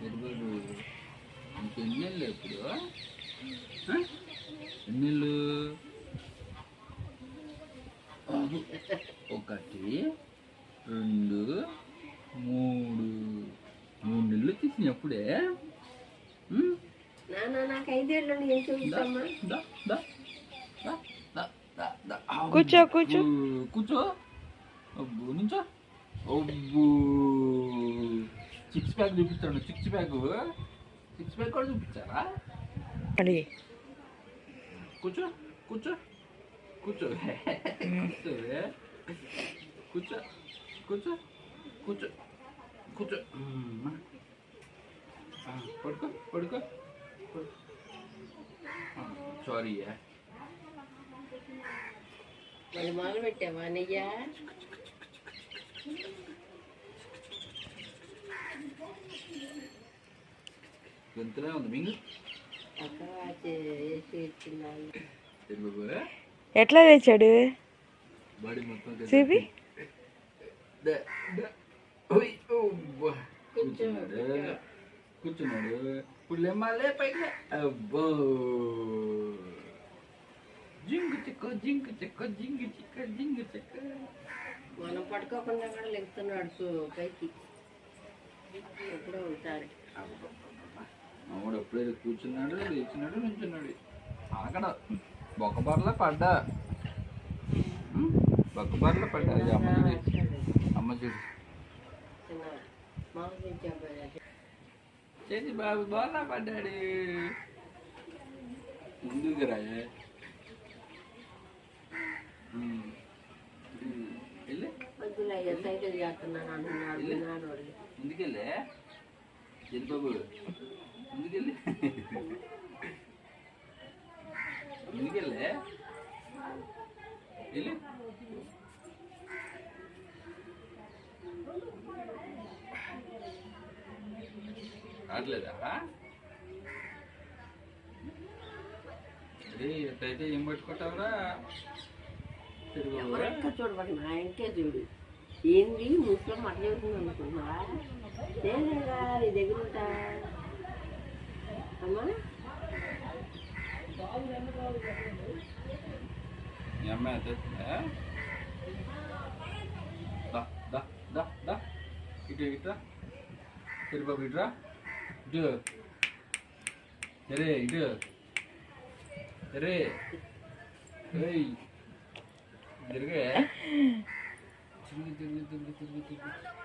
ఎరుగడు ఇంకెన్నెళ్ళు ఇప్పుడు ఎన్నెళ్ళు ఒకటి రెండు మూడు మూడు నెలలు తీసినాయి అప్పుడే నాకు 5 ఏళ్ళు ఏం చూపిస్తామా కూర్చో కూర్చో కూర్చో అబ్బు నుంచో అబ్బు సిక్స్ ప్యాక్ చూపిస్తాడు సిక్స్ ప్యాక్ కూడా చూపించారా కూర్చో కూర్చో కూర్చో కూర్చో కూర్చో కూర్చో కూర్చో పడుకో పడుకో సారీ మరి మొదలు పెట్టావా అన్నయ్య గొంతులే ఉంది మింగు ఎట్లా తెచ్చాడు బాడీ మొత్తం చూపి కూర్చున్నాడు ఇప్పుడు లేమాలే పైకి అబ్బో జింగు చెక్క జింగు చెక్క జింగు చెక్క జింగు చెక్క మనం పడుకోకుండా కూడా లెగుతున్నాడు పైకి ఎప్పుడో ఒకసారి అమ్మడు ఎప్పుడైతే కూర్చున్నాడు లేచినాడు నుంచున్నాడు అక్కడ బొక్కబార్లా పడ్డా బొక్కబార్లా పడ్డా అది అమ్మ చూడు చేసి బాబు బాగా పడ్డాడు ముందుకు రాయే ముందుకెళ్ళే చెల్లి బాబు ముందుకెళ్ళి ముందుకెళ్ళే వెళ్ళి రావట్లేదా అరే ఎట్టయితే ఏం పట్టుకుంటావురా చూడబడి నా ఇంకే చూడు ఏంది ముసలో మట్లేవుతుంది అనుకున్నా లేదా నీ దగ్గర ఉంటా అమ్మా మీ అమ్మాయి ఇటు ఇట్రా సరే బాబు ఇట్రా ఇటు సరే ఇటు సరే తిరిగే తిరిగి తిరిగి తిరిగి తిరిగి తిరిగి